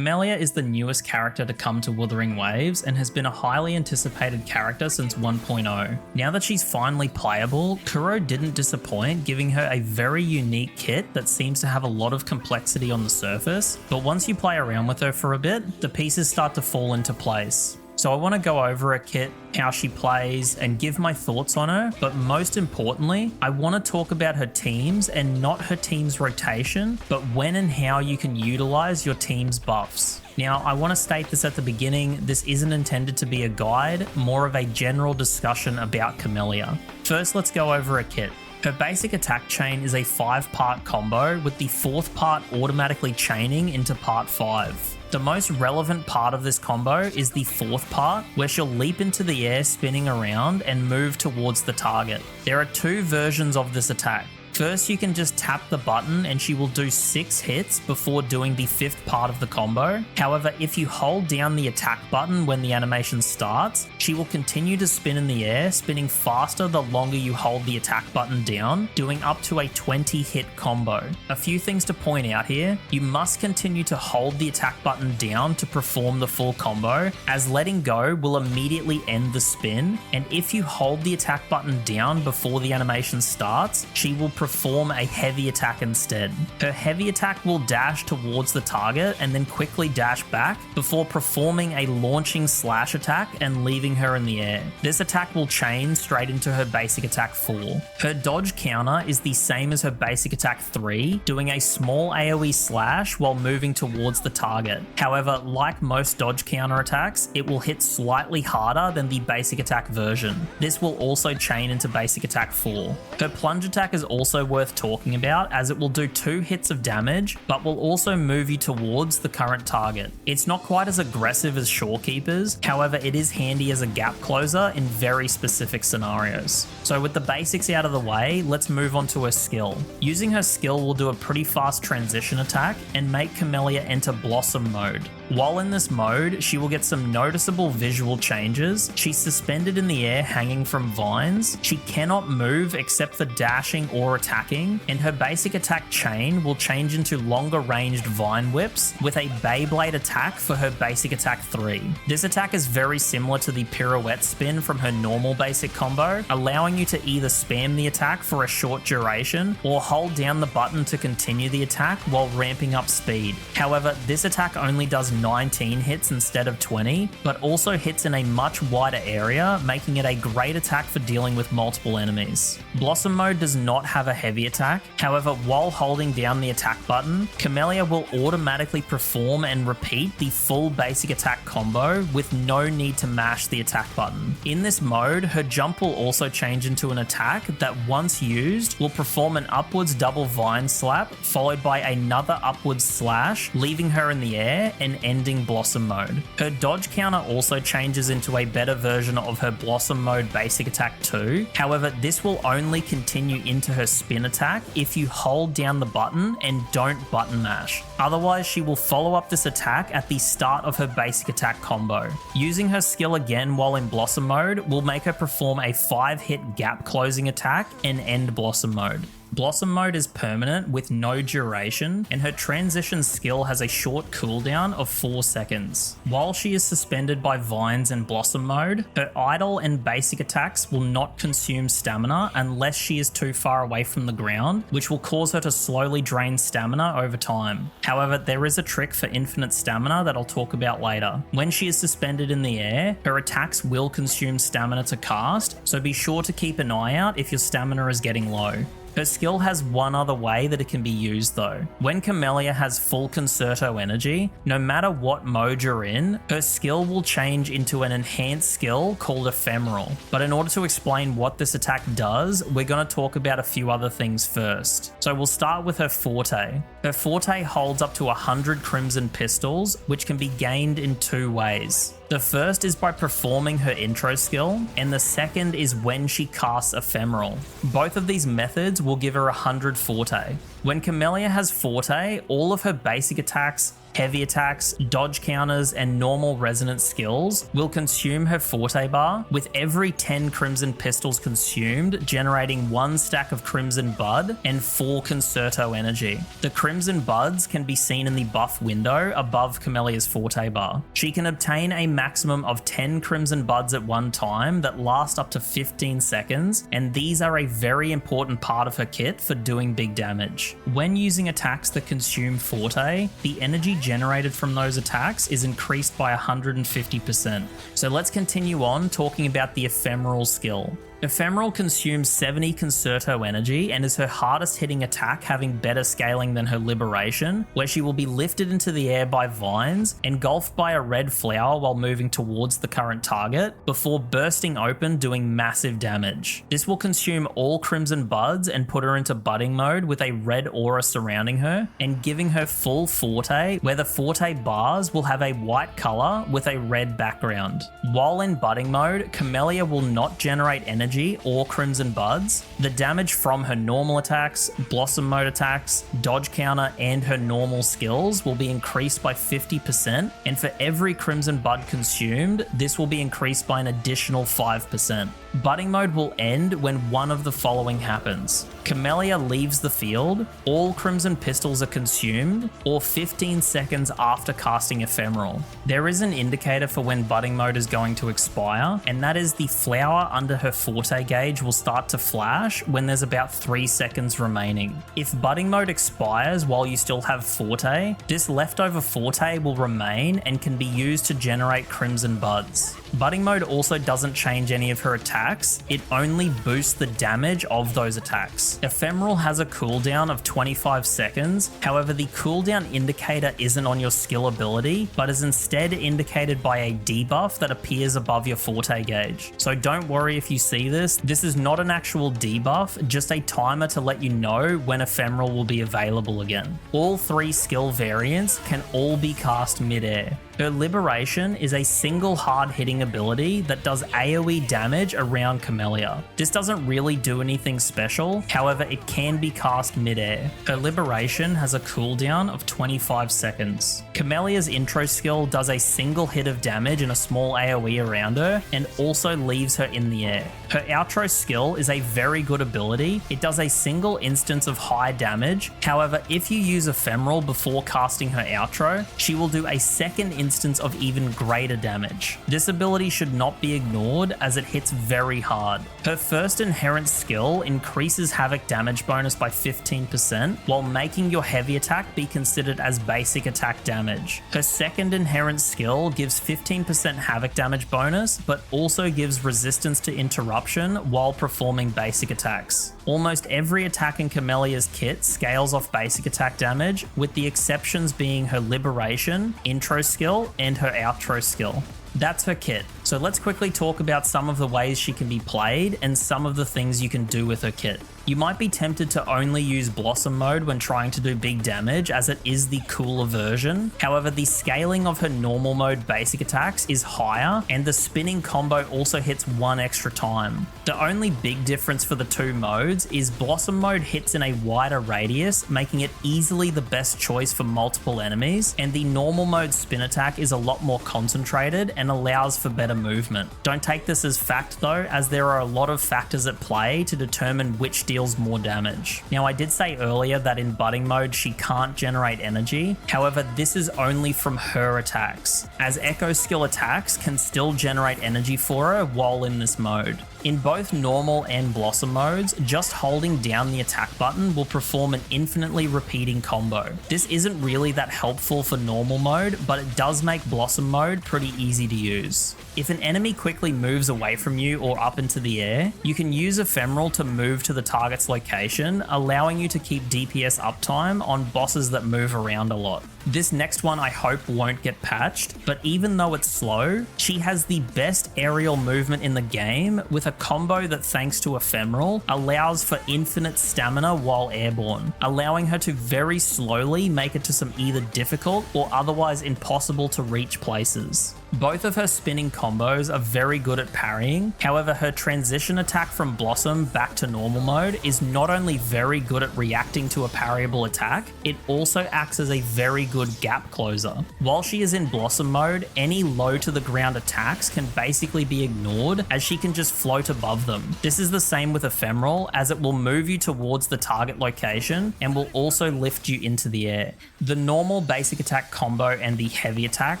Camellya is the newest character to come to Wuthering Waves and has been a highly anticipated character since 1.0. Now that she's finally playable, Kuro didn't disappoint, giving her a very unique kit that seems to have a lot of complexity on the surface, but once you play around with her for a bit, the pieces start to fall into place. So I want to go over her kit, how she plays, and give my thoughts on her, but most importantly, I want to talk about her teams and not her team's rotation, but when and how you can utilize your team's buffs. Now, I want to state this at the beginning, this isn't intended to be a guide, more of a general discussion about Camellya. First, let's go over her kit. Her basic attack chain is a 5-part combo, with the 4th part automatically chaining into part 5. The most relevant part of this combo is the 4th part, where she'll leap into the air spinning around and move towards the target. There are 2 versions of this attack. First, you can just tap the button and she will do 6 hits before doing the 5th part of the combo. However, if you hold down the attack button when the animation starts, she will continue to spin in the air, spinning faster the longer you hold the attack button down, doing up to a 20-hit combo. A few things to point out here: you must continue to hold the attack button down to perform the full combo, as letting go will immediately end the spin, and if you hold the attack button down before the animation starts, she will perform a heavy attack instead. Her heavy attack will dash towards the target and then quickly dash back before performing a launching slash attack and leaving her in the air. This attack will chain straight into her basic attack 4. Her dodge counter is the same as her basic attack 3, doing a small AoE slash while moving towards the target. However, like most dodge counter attacks, it will hit slightly harder than the basic attack version. This will also chain into basic attack 4. Her plunge attack is also worth talking about, as it will do 2 hits of damage, but will also move you towards the current target. It's not quite as aggressive as Shorekeeper's, however it is handy as a gap closer in very specific scenarios. So with the basics out of the way, let's move on to her skill. Using her skill will do a pretty fast transition attack and make Camellya enter Blossom mode. While in this mode, she will get some noticeable visual changes. She's suspended in the air hanging from vines. She cannot move except for dashing or attacking, and her basic attack chain will change into longer ranged vine whips with a Beyblade attack for her basic attack 3. This attack is very similar to the pirouette spin from her normal basic combo, allowing you to either spam the attack for a short duration or hold down the button to continue the attack while ramping up speed. However, this attack only does 19 hits instead of 20, but also hits in a much wider area, making it a great attack for dealing with multiple enemies. Blossom mode does not have a heavy attack, however while holding down the attack button, Camellya will automatically perform and repeat the full basic attack combo with no need to mash the attack button. In this mode, her jump will also change into an attack that once used will perform an upwards double vine slap followed by another upwards slash, leaving her in the air and ending Blossom mode. Her dodge counter also changes into a better version of her Blossom mode basic attack 2, however this will only continue into her spin attack if you hold down the button and don't button mash. Otherwise, she will follow up this attack at the start of her basic attack combo. Using her skill again while in Blossom mode will make her perform a 5-hit gap closing attack and end Blossom mode. Blossom mode is permanent with no duration, and her transition skill has a short cooldown of 4 seconds. While she is suspended by vines in Blossom mode, her idle and basic attacks will not consume stamina unless she is too far away from the ground, which will cause her to slowly drain stamina over time. However, there is a trick for infinite stamina that I'll talk about later. When she is suspended in the air, her attacks will consume stamina to cast, so be sure to keep an eye out if your stamina is getting low. Her skill has one other way that it can be used though. When Camellya has full Concerto energy, no matter what mode you're in, her skill will change into an enhanced skill called Ephemeral. But in order to explain what this attack does, we're going to talk about a few other things first. So we'll start with her Forte. Her Forte holds up to 100 Crimson Pistols, which can be gained in 2 ways. The first is by performing her intro skill, and the second is when she casts Ephemeral. Both of these methods will give her 100 Forte. When Camellya has Forte, all of her basic attacks, heavy attacks, dodge counters, and normal resonance skills will consume her forte bar, with every 10 Crimson Pistols consumed generating 1 stack of Crimson Bud and 4 Concerto energy. The Crimson Buds can be seen in the buff window above Camellya's forte bar. She can obtain a maximum of 10 Crimson Buds at one time that last up to 15 seconds, and these are a very important part of her kit for doing big damage. When using attacks that consume forte, the energy generated from those attacks is increased by 150%. So let's continue on talking about the Ephemeral skill. Ephemeral consumes 70 Concerto energy and is her hardest hitting attack, having better scaling than her Liberation, where she will be lifted into the air by vines, engulfed by a red flower while moving towards the current target, before bursting open doing massive damage. This will consume all Crimson Buds and put her into budding mode with a red aura surrounding her and giving her full forte, where the forte bars will have a white color with a red background. While in budding mode, Camellya will not generate energy or Crimson Buds. The damage from her normal attacks, Blossom Mode attacks, dodge counter, and her normal skills will be increased by 50%, and for every Crimson Bud consumed, this will be increased by an additional 5%. Budding mode will end when one of the following happens. Camellya leaves the field, all Crimson Pistols are consumed, or 15 seconds after casting Ephemeral. There is an indicator for when budding mode is going to expire, and that is the flower under her forte gauge will start to flash when there's about 3 seconds remaining. If budding mode expires while you still have forte, this leftover forte will remain and can be used to generate Crimson Buds. Budding mode also doesn't change any of her attacks, it only boosts the damage of those attacks. Ephemeral has a cooldown of 25 seconds, however the cooldown indicator isn't on your skill ability, but is instead indicated by a debuff that appears above your forte gauge. So don't worry if you see this is not an actual debuff, just a timer to let you know when Ephemeral will be available again. All 3 skill variants can all be cast mid-air. Her Liberation is a single hard-hitting ability that does AoE damage around Camellya. This doesn't really do anything special, however it can be cast mid-air. Her Liberation has a cooldown of 25 seconds. Camellya's intro skill does a single hit of damage and a small AoE around her, and also leaves her in the air. Her outro skill is a very good ability. It does a single instance of high damage, however if you use Ephemeral before casting her outro, she will do a second instance of even greater damage. This ability should not be ignored as it hits very hard. Her first inherent skill increases havoc damage bonus by 15%, while making your heavy attack be considered as basic attack damage. Her second inherent skill gives 15% havoc damage bonus, but also gives resistance to interruption while performing basic attacks. Almost every attack in Camellya's kit scales off basic attack damage, with the exceptions being her Liberation, intro skill, and her outro skill. That's her kit. So let's quickly talk about some of the ways she can be played and some of the things you can do with her kit. You might be tempted to only use Blossom Mode when trying to do big damage, as it is the cooler version. However, the scaling of her normal mode basic attacks is higher, and the spinning combo also hits 1 extra time. The only big difference for the 2 modes is Blossom Mode hits in a wider radius, making it easily the best choice for multiple enemies, and the normal mode spin attack is a lot more concentrated and allows for better movement. Don't take this as fact though, as there are a lot of factors at play to determine which deals more damage. Now, I did say earlier that in budding mode she can't generate energy, however this is only from her attacks, as echo skill attacks can still generate energy for her while in this mode. In both normal and Blossom modes, just holding down the attack button will perform an infinitely repeating combo. This isn't really that helpful for normal mode, but it does make Blossom mode pretty easy to use. If an enemy quickly moves away from you or up into the air, you can use Ephemeral to move to the target's location, allowing you to keep DPS uptime on bosses that move around a lot. This next one I hope won't get patched, but even though it's slow, she has the best aerial movement in the game, with a combo that, thanks to Ephemeral, allows for infinite stamina while airborne, allowing her to very slowly make it to some either difficult or otherwise impossible to reach places. Both of her spinning combos are very good at parrying, however her transition attack from Blossom back to normal mode is not only very good at reacting to a parryable attack, it also acts as a very good gap closer. While she is in Blossom mode, any low to the ground attacks can basically be ignored as she can just float above them. This is the same with Ephemeral, as it will move you towards the target location and will also lift you into the air. The normal basic attack combo and the heavy attack,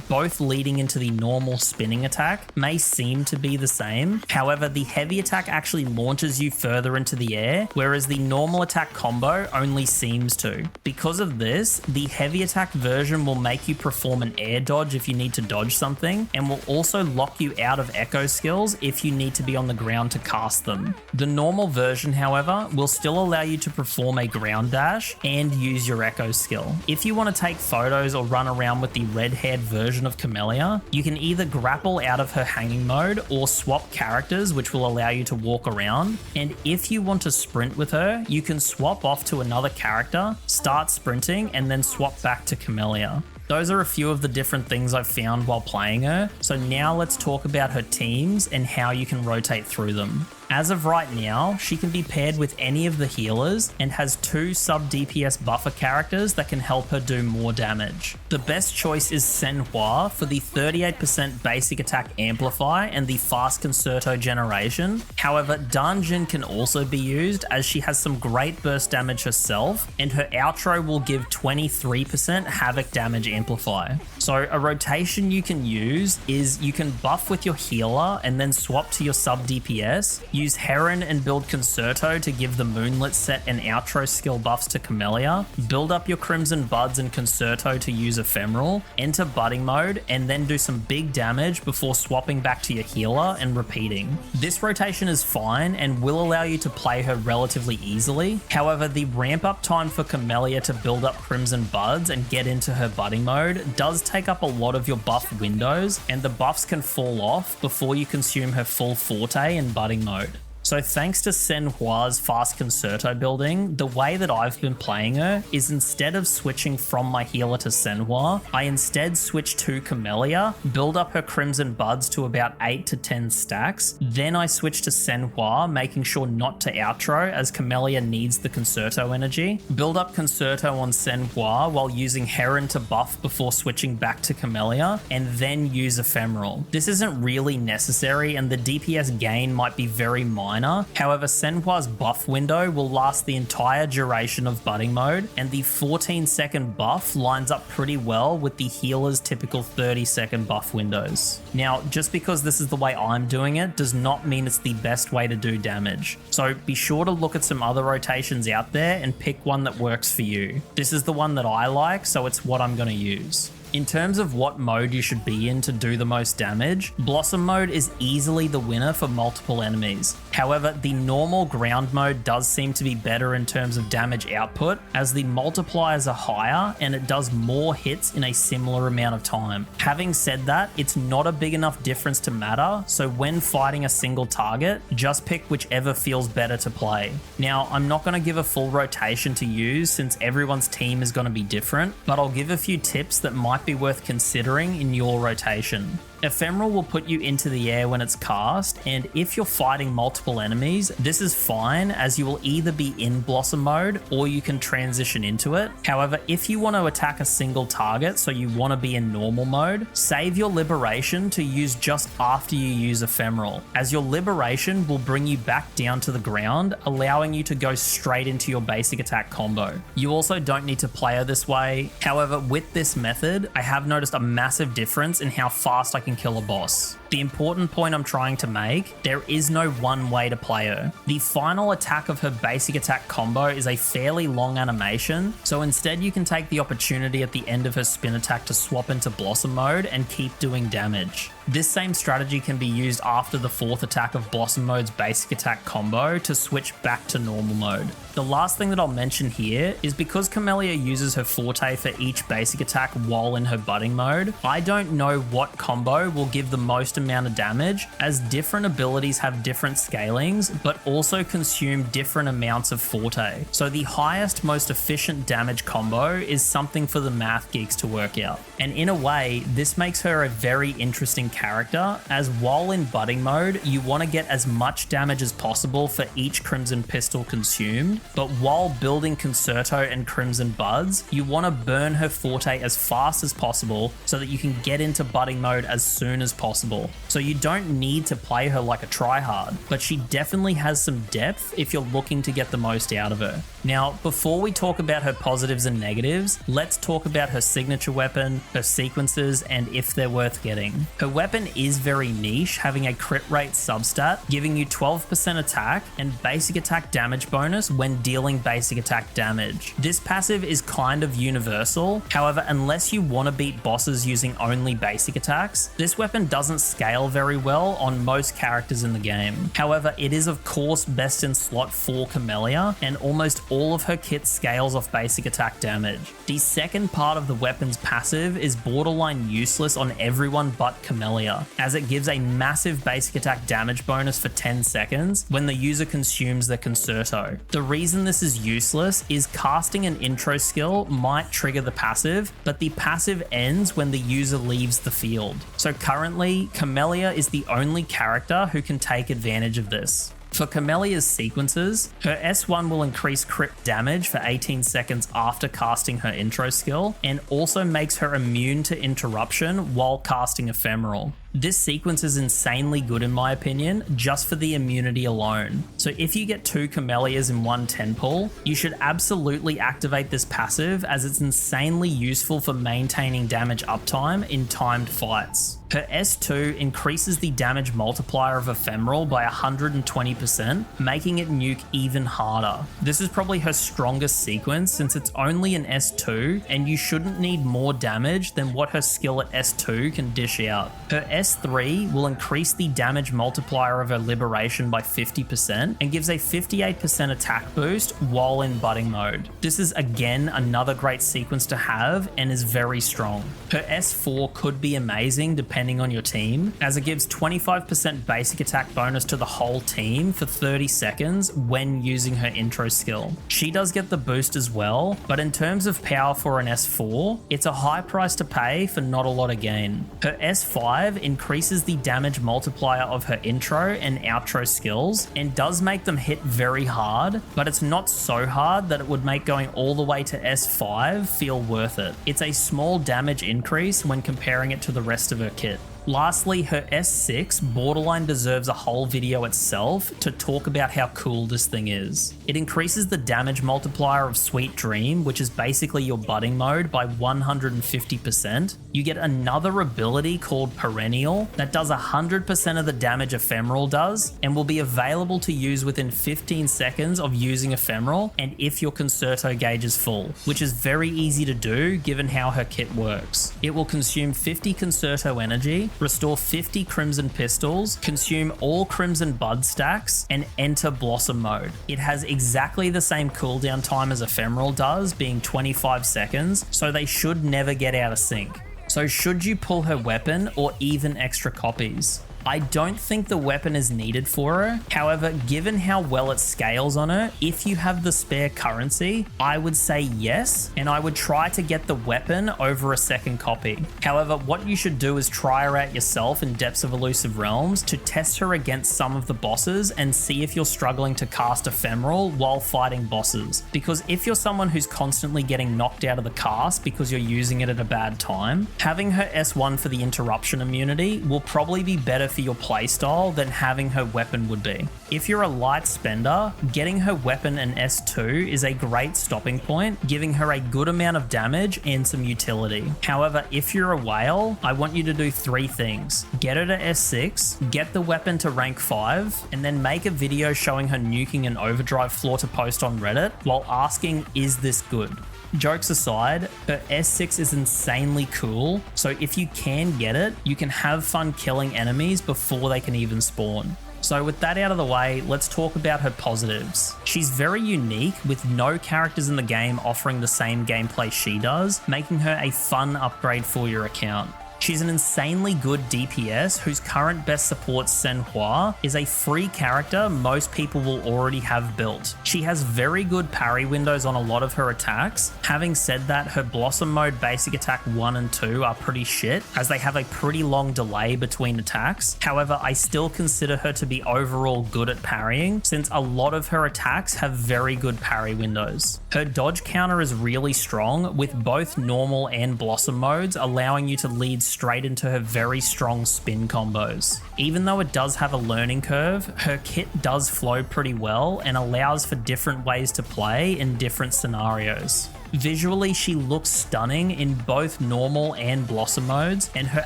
both leading into the normal spinning attack, may seem to be the same. However, the heavy attack actually launches you further into the air, whereas the normal attack combo only seems to. Because of this, the heavy attack version will make you perform an air dodge if you need to dodge something, and will also lock you out of echo skills if you need to be on the ground to cast them. The normal version, however, will still allow you to perform a ground dash and use your echo skill. If you want to take photos or run around with the red-haired version of Camellya, you can either grapple out of her hanging mode or swap characters, which will allow you to walk around. And if you want to sprint with her, you can swap off to another character, start sprinting, and then swap back to Camellya. Those are a few of the different things I've found while playing her, so now let's talk about her teams and how you can rotate through them. As of right now, she can be paired with any of the healers and has 2 sub-DPS buffer characters that can help her do more damage. The best choice is Senhua for the 38% basic attack amplify and the fast concerto generation. However, Danjin can also be used as she has some great burst damage herself, and her outro will give 23% havoc damage amplify. So a rotation you can use is you can buff with your healer and then swap to your sub-DPS. Use Heron and build Concerto to give the Moonlit set and outro skill buffs to Camellya, build up your Crimson Buds and Concerto to use Ephemeral, enter Budding mode, and then do some big damage before swapping back to your healer and repeating. This rotation is fine and will allow you to play her relatively easily. However, the ramp up time for Camellya to build up Crimson Buds and get into her Budding mode does take up a lot of your buff windows, and the buffs can fall off before you consume her full forte in Budding mode. So thanks to Senhua's fast concerto building, the way that I've been playing her is instead of switching from my healer to Senhua, I instead switch to Camellya, build up her Crimson Buds to about 8 to 10 stacks, then I switch to Senhua, making sure not to outro as Camellya needs the concerto energy, build up concerto on Senhua while using Heron to buff before switching back to Camellya, and then use Ephemeral. This isn't really necessary and the DPS gain might be very minor. However, Senhua's buff window will last the entire duration of Budding mode, and the 14-second buff lines up pretty well with the healer's typical 30-second buff windows. Now, just because this is the way I'm doing it does not mean it's the best way to do damage. So be sure to look at some other rotations out there and pick one that works for you. This is the one that I like, so it's what I'm going to use. In terms of what mode you should be in to do the most damage, Blossom mode is easily the winner for multiple enemies. However, the normal ground mode does seem to be better in terms of damage output, as the multipliers are higher and it does more hits in a similar amount of time. Having said that, it's not a big enough difference to matter, so when fighting a single target, just pick whichever feels better to play. Now, I'm not going to give a full rotation to use since everyone's team is going to be different, but I'll give a few tips that might be worth considering in your rotation. Ephemeral will put you into the air when it's cast, and if you're fighting multiple enemies, this is fine as you will either be in Blossom mode or you can transition into it. However, if you want to attack a single target, so you want to be in normal mode, save your Liberation to use just after you use Ephemeral, as your Liberation will bring you back down to the ground, allowing you to go straight into your basic attack combo. You also don't need to play her this way. However, with this method, I have noticed a massive difference in how fast I can kill a boss. The important point I'm trying to make, there is no one way to play her. The final attack of her basic attack combo is a fairly long animation, so instead you can take the opportunity at the end of her spin attack to swap into Blossom mode and keep doing damage. This same strategy can be used after the 4th attack of Blossom mode's basic attack combo to switch back to normal mode. The last thing that I'll mention here is because Camellya uses her forte for each basic attack while in her budding mode, I don't know what combo will give the most highest amount of damage, as different abilities have different scalings, but also consume different amounts of forte. So the highest, most efficient damage combo is something for the math geeks to work out. And in a way, this makes her a very interesting character, as while in budding mode, you want to get as much damage as possible for each Crimson Pistol consumed, but while building Concerto and Crimson Buds, you want to burn her forte as fast as possible so that you can get into budding mode as soon as possible. So you don't need to play her like a tryhard, but she definitely has some depth if you're looking to get the most out of her. Now, before we talk about her positives and negatives, let's talk about her signature weapon, her sequences, and if they're worth getting. Her weapon is very niche, having a crit rate substat, giving you 12% attack and basic attack damage bonus when dealing basic attack damage. This passive is kind of universal, however, unless you want to beat bosses using only basic attacks, this weapon doesn't scale very well on most characters in the game. However, it is of course best in slot for Camellya, and almost all of her kit scales off basic attack damage. The second part of the weapon's passive is borderline useless on everyone but Camellya, as it gives a massive basic attack damage bonus for 10 seconds when the user consumes their Concerto. The reason this is useless is casting an intro skill might trigger the passive, but the passive ends when the user leaves the field. So currently, Camellya is the only character who can take advantage of this. For Camellya's sequences, her S1 will increase crit damage for 18 seconds after casting her intro skill, and also makes her immune to interruption while casting Ephemeral. This sequence is insanely good in my opinion, just for the immunity alone. So if you get 2 Camellya's in one 10 pull, you should absolutely activate this passive, as it's insanely useful for maintaining damage uptime in timed fights. Her S2 increases the damage multiplier of Ephemeral by 120%, making it nuke even harder. This is probably her strongest sequence since it's only an S2 and you shouldn't need more damage than what her skill at S2 can dish out. Her S3 will increase the damage multiplier of her Liberation by 50% and gives a 58% attack boost while in budding mode. This is again another great sequence to have and is very strong. Her S4 could be amazing depending on your team, as it gives 25% basic attack bonus to the whole team for 30 seconds when using her intro skill. She does get the boost as well, but in terms of power for an S4, it's a high price to pay for not a lot of gain. Her S5 increases the damage multiplier of her intro and outro skills and does make them hit very hard, but it's not so hard that it would make going all the way to S5 feel worth it. It's a small damage increase when comparing it to the rest of her kit. Lastly, her S6 borderline deserves a whole video itself to talk about how cool this thing is. It increases the damage multiplier of Sweet Dream, which is basically your budding mode, by 150%. You get another ability called Perennial that does 100% of the damage Ephemeral does and will be available to use within 15 seconds of using Ephemeral and if your Concerto gauge is full, which is very easy to do given how her kit works. It will consume 50 Concerto energy, restore 50 Crimson Pistols, consume all Crimson Bud stacks, and enter Blossom mode. It has exactly the same cooldown time as Ephemeral does, being 25 seconds, so they should never get out of sync. So should you pull her weapon or even extra copies? I don't think the weapon is needed for her. However, given how well it scales on her, if you have the spare currency, I would say yes, and I would try to get the weapon over a second copy. However, what you should do is try her out yourself in Depths of Elusive Realms to test her against some of the bosses and see if you're struggling to cast Ephemeral while fighting bosses. Because if you're someone who's constantly getting knocked out of the cast because you're using it at a bad time, having her S1 for the interruption immunity will probably be better for your playstyle than having her weapon would be. If you're a light spender, getting her weapon an S2 is a great stopping point, giving her a good amount of damage and some utility. However, if you're a whale, I want you to do 3 things. Get her to S6, get the weapon to rank 5, and then make a video showing her nuking an overdrive floor to post on Reddit while asking, is this good? Jokes aside, her S6 is insanely cool, so if you can get it, you can have fun killing enemies before they can even spawn. So with that out of the way, let's talk about her positives. She's very unique, with no characters in the game offering the same gameplay she does, making her a fun upgrade for your account. She's an insanely good DPS whose current best support Senhua is a free character most people will already have built. She has very good parry windows on a lot of her attacks. Having said that, her Blossom Mode basic attack 1 and 2 are pretty shit as they have a pretty long delay between attacks. However, I still consider her to be overall good at parrying since a lot of her attacks have very good parry windows. Her dodge counter is really strong with both normal and Blossom modes allowing you to lead straight into her very strong spin combos. Even though it does have a learning curve, her kit does flow pretty well and allows for different ways to play in different scenarios. Visually, she looks stunning in both normal and Blossom modes, and her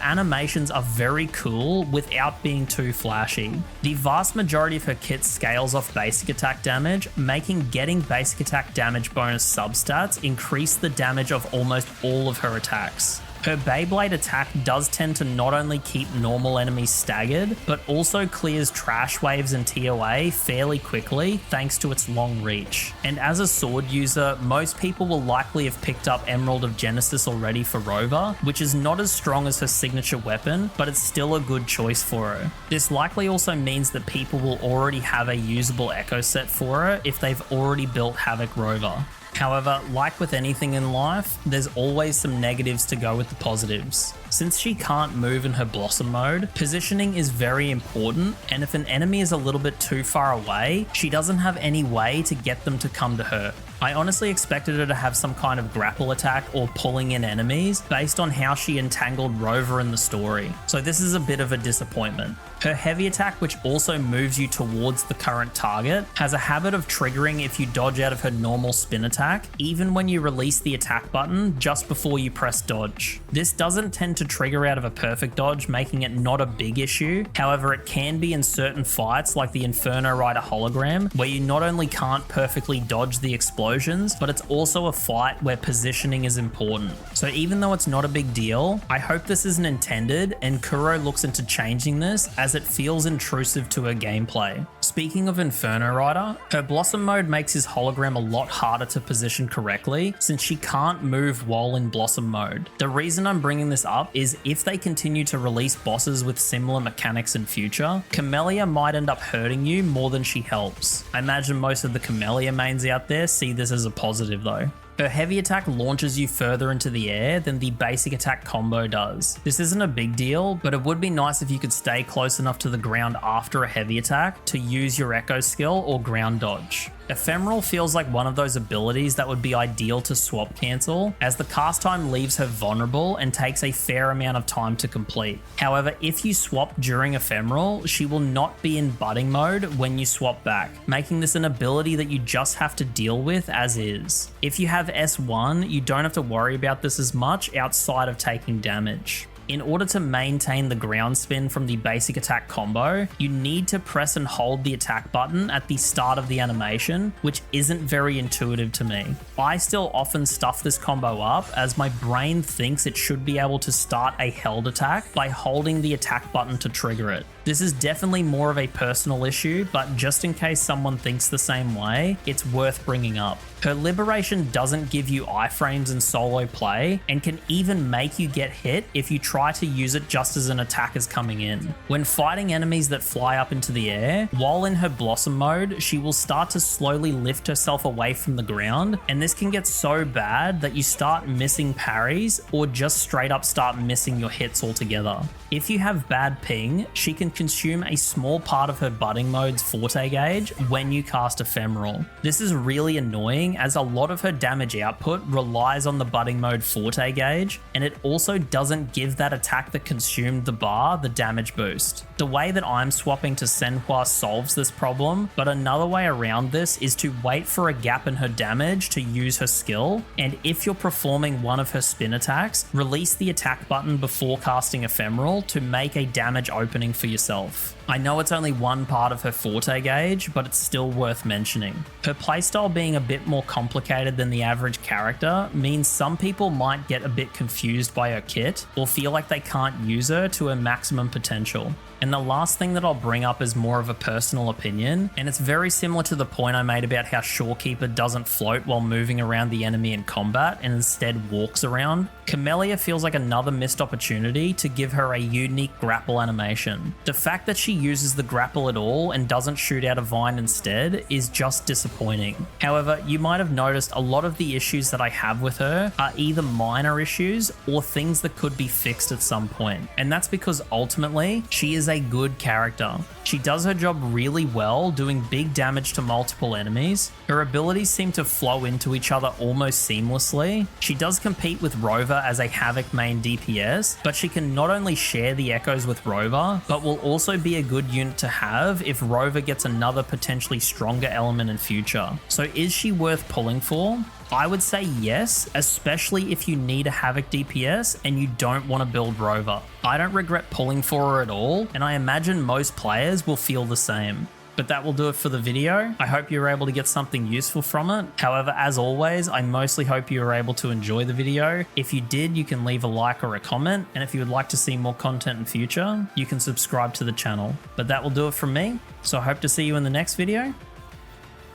animations are very cool without being too flashy. The vast majority of her kit scales off basic attack damage, making getting basic attack damage bonus substats increase the damage of almost all of her attacks. Her Beyblade attack does tend to not only keep normal enemies staggered, but also clears trash waves and TOA fairly quickly thanks to its long reach. And as a sword user, most people will likely have picked up Emerald of Genesis already for Rover, which is not as strong as her signature weapon, but it's still a good choice for her. This likely also means that people will already have a usable Echo set for her if they've already built Havoc Rover. However, like with anything in life, there's always some negatives to go with the positives. Since she can't move in her Blossom mode, positioning is very important, and if an enemy is a little bit too far away, she doesn't have any way to get them to come to her. I honestly expected her to have some kind of grapple attack or pulling in enemies based on how she entangled Rover in the story, so this is a bit of a disappointment. Her heavy attack, which also moves you towards the current target, has a habit of triggering if you dodge out of her normal spin attack, even when you release the attack button just before you press dodge. This doesn't tend to trigger out of a perfect dodge, making it not a big issue. However, it can be in certain fights like the Inferno Rider hologram, where you not only can't perfectly dodge the explosions, but it's also a fight where positioning is important. So even though it's not a big deal, I hope this isn't intended and Kuro looks into changing this as it feels intrusive to her gameplay. Speaking of Inferno Rider, her Blossom mode makes his hologram a lot harder to position correctly since she can't move while in Blossom mode. The reason I'm bringing this up is if they continue to release bosses with similar mechanics in future, Camellya might end up hurting you more than she helps. I imagine most of the Camellya mains out there see this as a positive though. Her heavy attack launches you further into the air than the basic attack combo does. This isn't a big deal, but it would be nice if you could stay close enough to the ground after a heavy attack to use your echo skill or ground dodge. Ephemeral feels like one of those abilities that would be ideal to swap cancel, as the cast time leaves her vulnerable and takes a fair amount of time to complete. However, if you swap during Ephemeral, she will not be in budding mode when you swap back, making this an ability that you just have to deal with as is. If you have S1, you don't have to worry about this as much outside of taking damage. In order to maintain the ground spin from the basic attack combo, you need to press and hold the attack button at the start of the animation, which isn't very intuitive to me. I still often stuff this combo up as my brain thinks it should be able to start a held attack by holding the attack button to trigger it. This is definitely more of a personal issue, but just in case someone thinks the same way, it's worth bringing up. Her Liberation doesn't give you iframes in solo play and can even make you get hit if you try to use it just as an attack is coming in. When fighting enemies that fly up into the air, while in her Blossom mode, she will start to slowly lift herself away from the ground, and this can get so bad that you start missing parries or just straight up start missing your hits altogether. If you have bad ping, she can consume a small part of her budding mode's forte gauge when you cast Ephemeral. This is really annoying as a lot of her damage output relies on the budding mode forte gauge, and it also doesn't give that attack that consumed the bar the damage boost. The way that I'm swapping to Senhua solves this problem, but another way around this is to wait for a gap in her damage to use her skill, and if you're performing one of her spin attacks, release the attack button before casting Ephemeral to make a damage opening for yourself. I know it's only one part of her forte gauge, but it's still worth mentioning. Her playstyle being a bit more complicated than the average character means some people might get a bit confused by her kit or feel feel like they can't use her to her maximum potential. And the last thing that I'll bring up is more of a personal opinion, and it's very similar to the point I made about how Shorekeeper doesn't float while moving around the enemy in combat and instead walks around. Camellya feels like another missed opportunity to give her a unique grapple animation. The fact that she uses the grapple at all and doesn't shoot out a vine instead is just disappointing. However, you might have noticed a lot of the issues that I have with her are either minor issues or things that could be fixed at some point. And that's because ultimately, she is a good character. She does her job really well, doing big damage to multiple enemies. Her abilities seem to flow into each other almost seamlessly. She does compete with Rover as a Havoc main DPS, but she can not only share the echoes with Rover, but will also be a good unit to have if Rover gets another potentially stronger element in future. So is she worth pulling for? I would say yes, especially if you need a Havoc DPS and you don't want to build Rover. I don't regret pulling for her at all, and I imagine most players will feel the same. But that will do it for the video. I hope you were able to get something useful from it. However, as always, I mostly hope you were able to enjoy the video. If you did, you can leave a like or a comment. And if you would like to see more content in future, you can subscribe to the channel. But that will do it from me. So I hope to see you in the next video,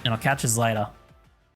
and I'll catch you later.